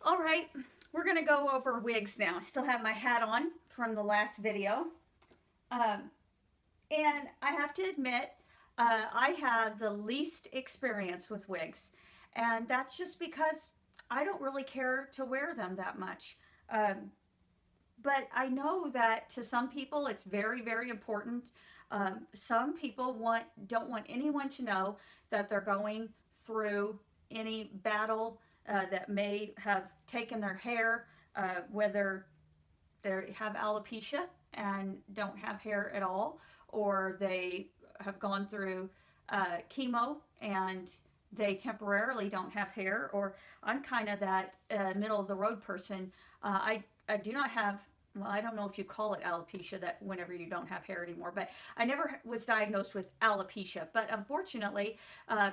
All right, we're going to go over wigs now. I still have my hat on from the last video. Um, and I have to admit, I have the least experience with wigs. And that's just because I don't really care to wear them that much. Um, but I know that to some people it's very, very important. Some people don't want anyone to know that they're going through any battle that may have taken their hair, whether they have alopecia and don't have hair at all, or they have gone through chemo and they temporarily don't have hair, or I'm kind of that middle of the road person. I do not have, well, I don't know if you call it alopecia, that whenever you don't have hair anymore, but I never was diagnosed with alopecia. But unfortunately,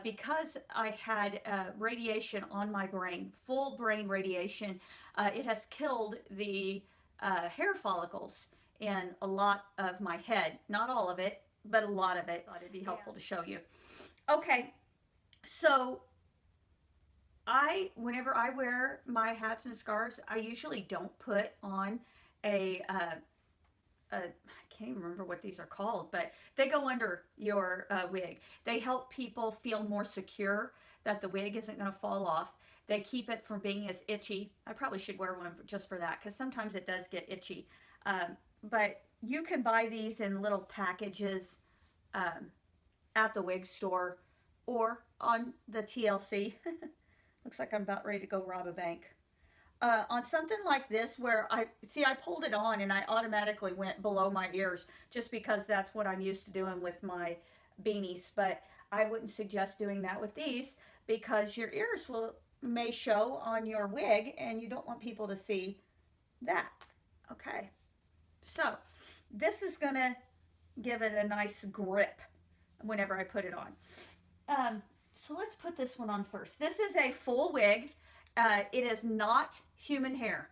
because I had radiation on my brain, full brain radiation, it has killed the hair follicles in a lot of my head. Not all of it, but a lot of it. I thought it'd be helpful to show you. Okay, so whenever I wear my hats and scarves, I usually don't put on I can't even remember what these are called, but they go under your wig. They help people feel more secure that the wig isn't going to fall off. They keep it from being as itchy. I probably should wear one just for that because sometimes it does get itchy. But you can buy these in little packages um, at the wig store or on the TLC. Looks like I'm about ready to go rob a bank. On something like this where I pulled it on and I automatically went below my ears just because that's what I'm used to doing with my beanies, but I wouldn't suggest doing that with these because your ears may show on your wig and you don't want people to see that. Okay, so this is gonna give it a nice grip whenever I put it on. So let's put this one on first. This is a full wig. It is not human hair.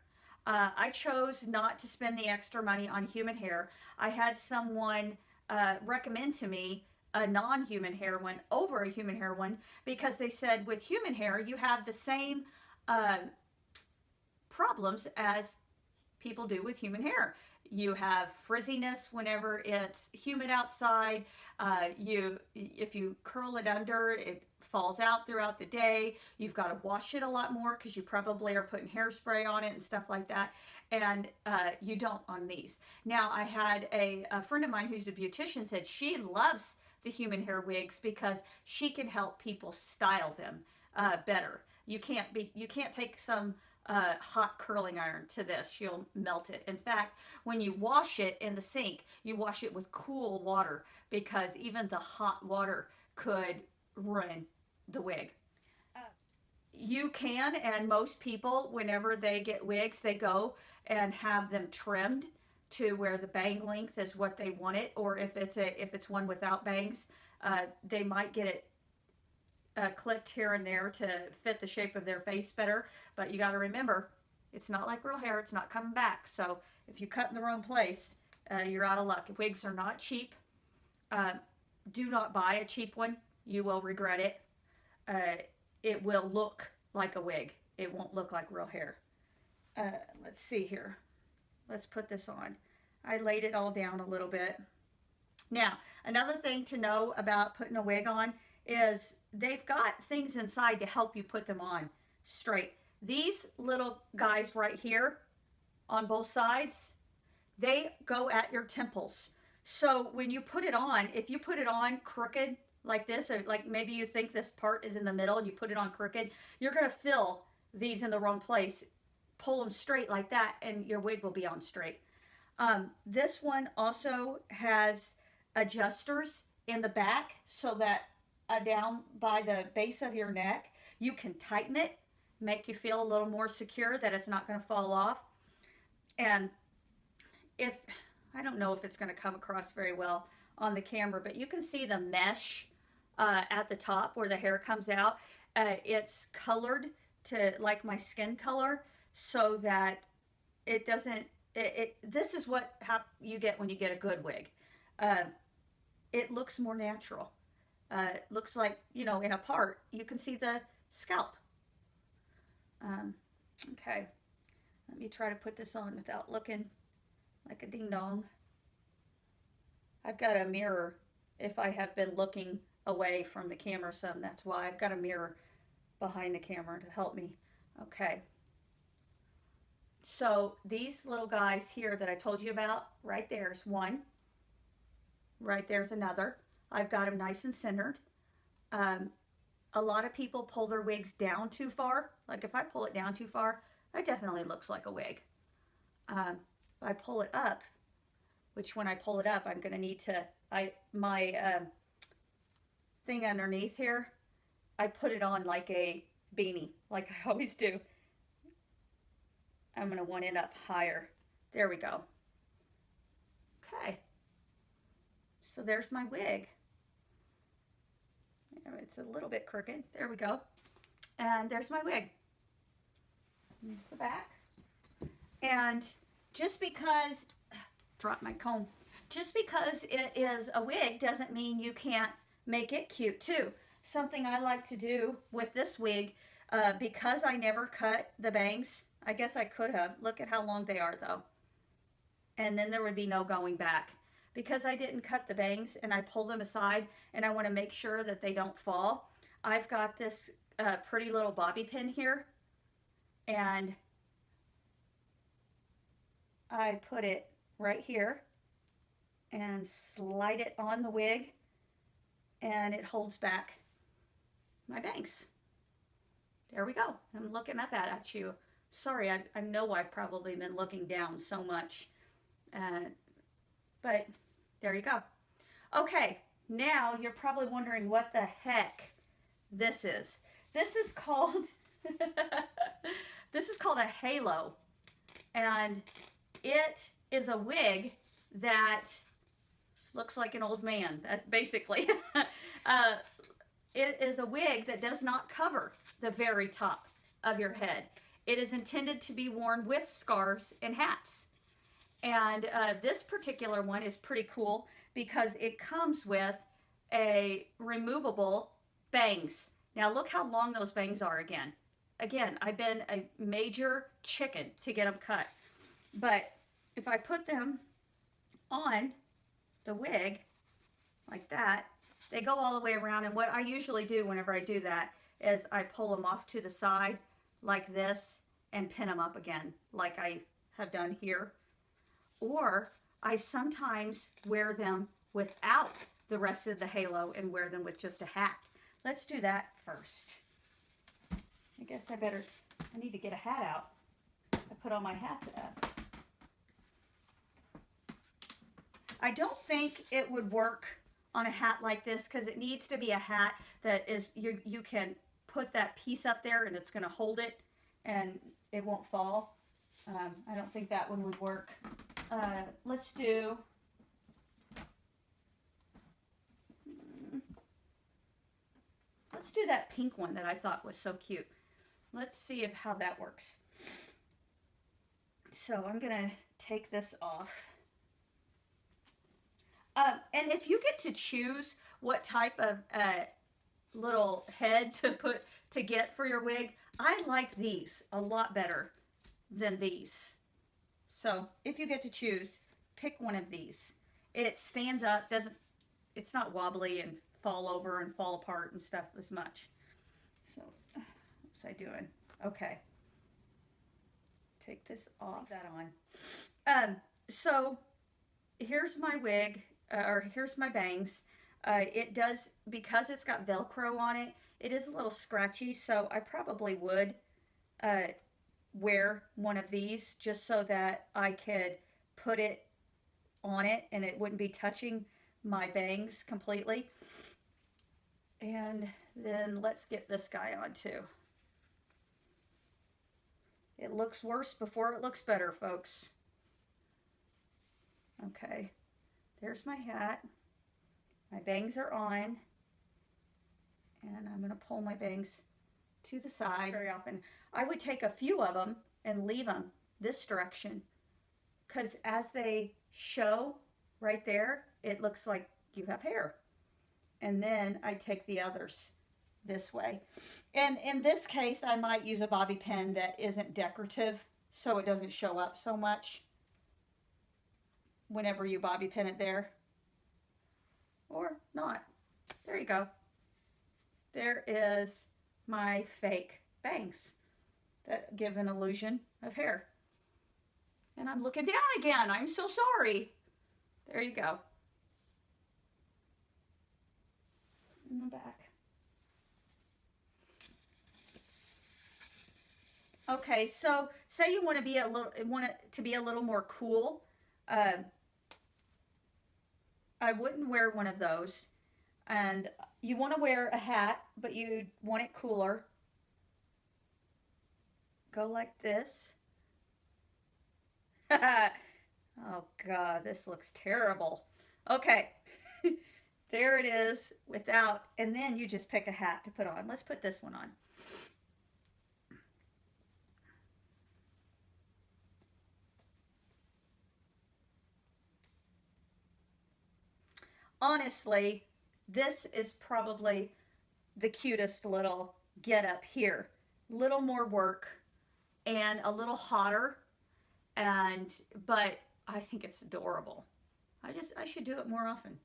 I chose not to spend the extra money on human hair. I had someone recommend to me a non-human hair one over a human hair one because they said with human hair you have the same uh, problems as people do with human hair. You have frizziness whenever it's humid outside. If you curl it under, it falls out throughout the day. You've got to wash it a lot more because you probably are putting hairspray on it and stuff like that. And you don't on these. Now, I had a friend of mine who's a beautician said she loves the human hair wigs because she can help people style them better. You can't take some hot curling iron to this. You'll melt it. In fact, when you wash it in the sink, you wash it with cool water because even the hot water could ruin the wig. You can, and most people, whenever they get wigs, they go and have them trimmed to where the bang length is what they want it, or if it's one without bangs, they might get it clipped here and there to fit the shape of their face better. But you got to remember, it's not like real hair. It's not coming back. So if you cut in the wrong place, you're out of luck. Wigs are not cheap. Uh, do not buy a cheap one. You will regret it. It will look like a wig. It won't look like real hair. Let's see here. Let's put this on. I laid it all down a little bit. Now, another thing to know about putting a wig on is they've got things inside to help you put them on straight. These little guys right here on both sides, they go at your temples. So when you put it on, if you put it on crooked like this, or like maybe you think this part is in the middle and you put it on crooked, you're going to fill these in the wrong place. Pull them straight like that and your wig will be on straight. This one also has adjusters in the back so that down by the base of your neck, you can tighten it, make you feel a little more secure that it's not going to fall off. And if, I don't know if it's going to come across very well on the camera, but you can see the mesh at the top where the hair comes out. It's colored to like my skin color so that it doesn't, this is what you get when you get a good wig. It looks more natural. It looks like, in a part, you can see the scalp. Okay, let me try to put this on without looking like a ding dong. I've got a mirror if I have been looking away from the camera some. That's why I've got a mirror behind the camera to help me. Okay. So these little guys here that I told you about, right there's one. Right there's another. I've got them nice and centered. Um, a lot of people pull their wigs down too far. Like if I pull it down too far, it definitely looks like a wig. If I pull it up, which when I pull it up, I'm going to need to, my thing underneath here, I put it on like a beanie, like I always do. I'm going to want it up higher. There we go. Okay. So there's my wig. It's a little bit crooked. There we go. And there's my wig. Here's the back. And just because, drop my comb, just because it is a wig doesn't mean you can't make it cute too. Something I like to do with this wig, because I never cut the bangs, I guess I could have. Look at how long they are though. And then there would be no going back. Because I didn't cut the bangs and I pull them aside and I want to make sure that they don't fall, I've got this pretty little bobby pin here, and I put it right here and slide it on the wig, and it holds back my bangs. There we go. I'm looking up at you. Sorry, I know I've probably been looking down so much, but there you go. Okay, now you're probably wondering what the heck this is. This is called this is called a halo, and it is a wig that looks like an old man. Basically, it is a wig that does not cover the very top of your head. It is intended to be worn with scarves and hats. And this particular one is pretty cool because it comes with a removable bangs. Now look how long those bangs are again. Again, I've been a major chicken to get them cut. But if I put them on the wig like that, they go all the way around. And what I usually do whenever I do that is I pull them off to the side like this and pin them up again like I have done here. Or I sometimes wear them without the rest of the halo and wear them with just a hat. Let's do that first. I guess I need to get a hat out. I put all my hats up. I don't think it would work on a hat like this because it needs to be a hat that is, you can put that piece up there and it's going to hold it and it won't fall. I don't think that one would work. Let's do that pink one that I thought was so cute. Let's see how that works. So I'm gonna take this off. And if you get to choose what type of little head to get for your wig, I like these a lot better than these. So if you get to choose, pick one of these. It stands up, it's not wobbly and fall over and fall apart and stuff as much. So what's I doing? Okay. Take this off. That on. So here's my wig, or here's my bangs. It does, because it's got Velcro on it, it is a little scratchy, so I probably would wear one of these just so that I could put it on it and it wouldn't be touching my bangs completely. And then let's get this guy on too. It looks worse before it looks better, folks. Okay, there's my hat. My bangs are on. And I'm going to pull my bangs to the side very often. I would take a few of them and leave them this direction, because as they show right there, it looks like you have hair. And then I take the others this way. And in this case, I might use a bobby pin that isn't decorative so it doesn't show up so much whenever you bobby pin it there. Or not. There you go. There is my fake bangs that give an illusion of hair. And I'm looking down again. I'm so sorry. There you go. In the back. Okay, so say you want to be a little more cool. Uh, I wouldn't wear one of those. And you want to wear a hat, but you want it cooler. Go like this. Oh God, this looks terrible. Okay, there it is without, and then you just pick a hat to put on. Let's put this one on. Honestly, this is probably the cutest little get up here. Little more work and a little hotter, and but I think it's adorable. I should do it more often.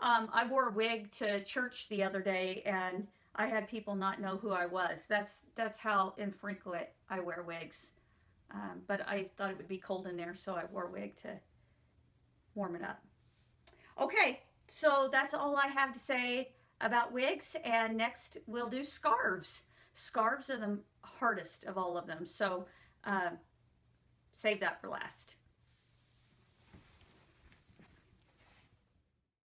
I wore a wig to church the other day, and I had people not know who I was. That's how infrequent I wear wigs. But I thought it would be cold in there, so I wore a wig to warm it up. Okay, so that's all I have to say about wigs, and next we'll do scarves. Scarves are the hardest of all of them, so uh, save that for last.